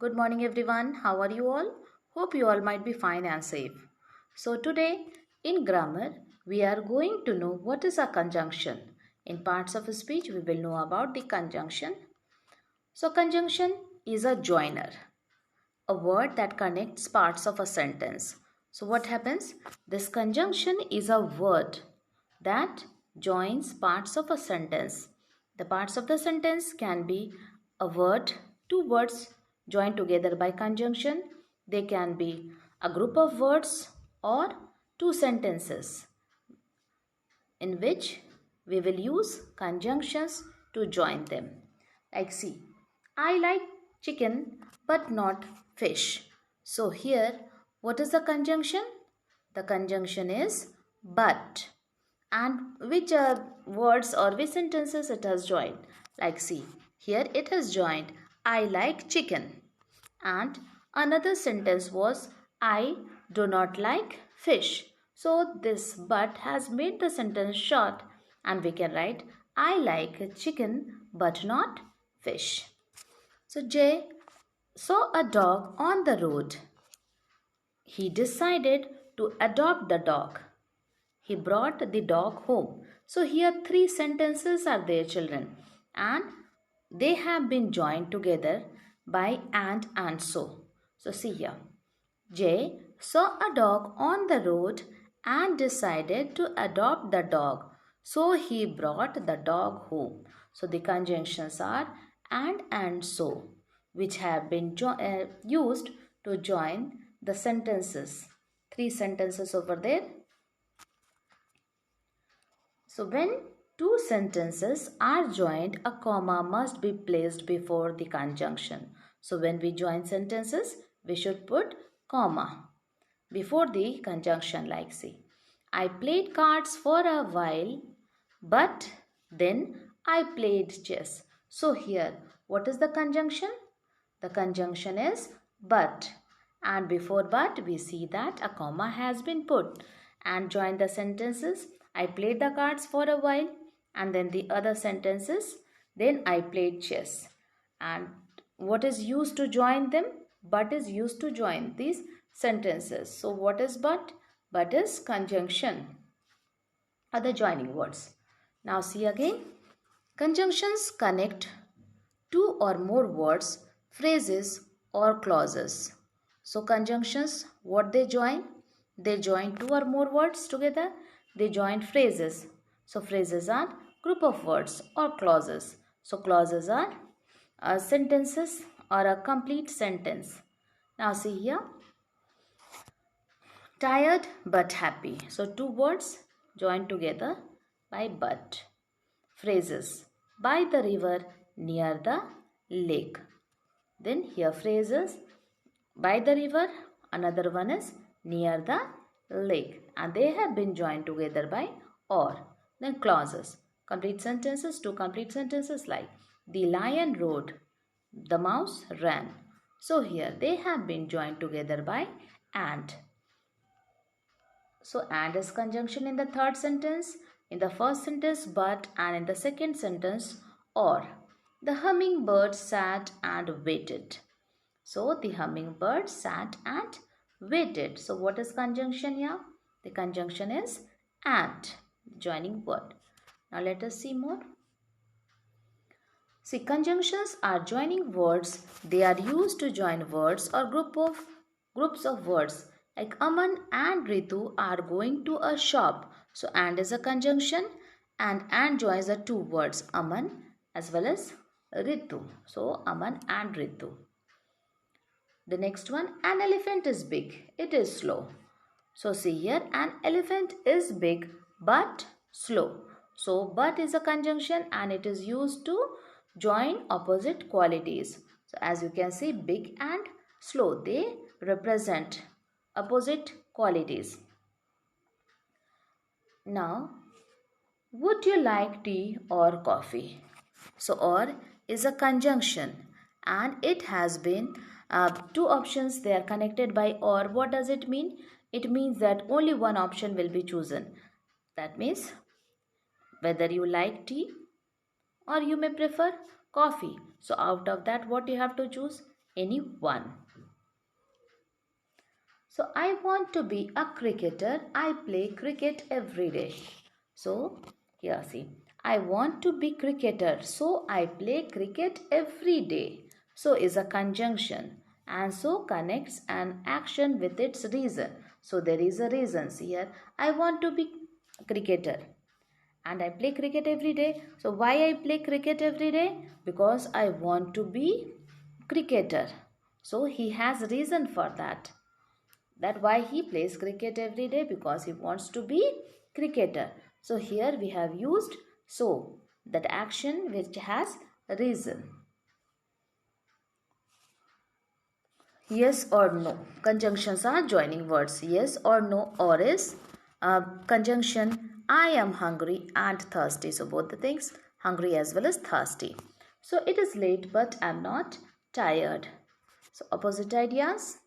Good morning, everyone. How are you all? Hope you all might be fine and safe. So, today in grammar, we are going to know what is a conjunction. In parts of speech, we will know about the conjunction. So, conjunction is a joiner, a word that connects parts of a sentence. So, what happens? This conjunction is a word that joins parts of a sentence. The parts of the sentence can be a word, two words joined together by conjunction. They can be a group of words or two sentences in which we will use conjunctions to join them. Like, see, I like chicken but not fish. So, here, what is the conjunction? The conjunction is but. And which words or which sentences it has joined? Like, see, here it has joined I like chicken. And another sentence was I do not like fish. So this but has made the sentence short and we can write I like chicken but not fish. So Jay saw a dog on the road. He decided to adopt the dog. He brought the dog home. So here three sentences are there, children, and they have been joined together by and so. So see here. Jay saw a dog on the road and decided to adopt the dog. So he brought the dog home. So the conjunctions are and so, which have been used to join the sentences. Three sentences over there. So when two sentences are joined, a comma must be placed before the conjunction. So when we join sentences, we should put comma before the conjunction, like say, I played cards for a while, but then I played chess. So here, what is the conjunction? The conjunction is but. And before but, we see that a comma has been put. And join the sentences. I played the cards for a while. And then the other sentences. Then I played chess. And what is used to join them? But is used to join these sentences. So what is but? But is conjunction. Other joining words. Now see again. Conjunctions connect two or more words, phrases or clauses. So conjunctions, what they join? They join two or more words together. They join phrases. So phrases are group of words or clauses. So clauses are sentences or a complete sentence. Now see here. Tired but happy. So two words joined together by but. Phrases. By the river, near the lake. Then here phrases. By the river, another one is near the lake. And they have been joined together by or. Then clauses. Complete sentences, two complete sentences like the lion rode, the mouse ran. So here they have been joined together by and. So and is conjunction in the third sentence, in the first sentence but, and in the second sentence or. The hummingbird sat and waited. So the hummingbird sat and waited. So what is conjunction here? The conjunction is and, joining word. Now let us see more. See, conjunctions are joining words. They are used to join words or groups of words. Like Aman and Ritu are going to a shop. So and is a conjunction and joins the two words Aman as well as Ritu. So Aman and Ritu. The next one, an elephant is big. It is slow. So see here, an elephant is big but slow. So but is a conjunction and it is used to join opposite qualities. So as you can see, big and slow, they represent opposite qualities. Now, would you like tea or coffee? So or is a conjunction and it has been two options, they are connected by or. What does it mean? It means that only one option will be chosen. That means whether you like tea or you may prefer coffee. So out of that, what you have to choose? anyone. So I want to be a cricketer. I play cricket every day. So here see, I want to be cricketer. So I play cricket every day. So is a conjunction and so connects an action with its reason. So there is a reason here. I want to be cricketer and I play cricket every day. So why I play cricket every day? Because I want to be cricketer. So he has reason for that. That why he plays cricket every day, because he wants to be cricketer. So here we have used so, that action which has reason. Yes or no. Conjunctions are joining words. Yes or no, or is conjunction I am hungry and thirsty. So both the things, hungry as well as thirsty. So it is late but I am not tired. So opposite ideas.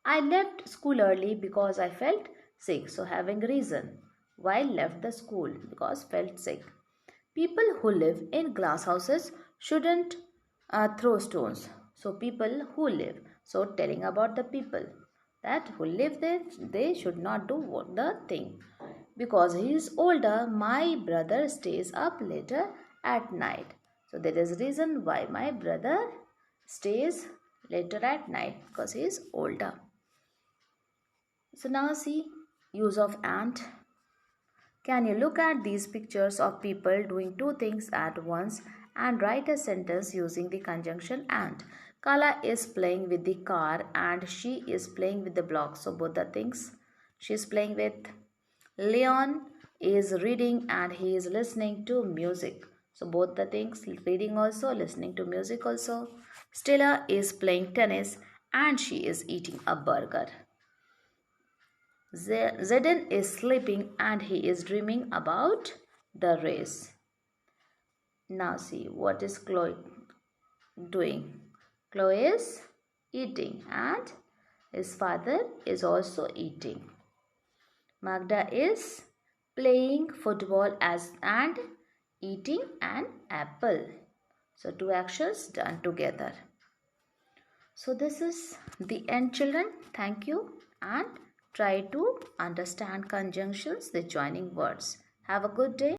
I left school early because I felt sick. So having reason. Why left the school? Because felt sick. People who live in glass houses shouldn't throw stones. So people who live. So telling about the people that who live there, they should not do what the thing. Because he is older, my brother stays up later at night. So there is reason why my brother stays later at night, because he is older. So now see use of and. Can you look at these pictures of people doing two things at once and write a sentence using the conjunction and? Kala is playing with the car and she is playing with the blocks. So both the things she is playing with. Leon is reading and he is listening to music. So both the things, reading also, listening to music also. Stella is playing tennis and she is eating a burger. Zedin is sleeping and he is dreaming about the race. Now see what is Chloe doing. Chloe is eating and his father is also eating. Magda is playing football and eating an apple. So two actions done together. So this is the end, children. Thank you and try to understand conjunctions, the joining words. Have a good day.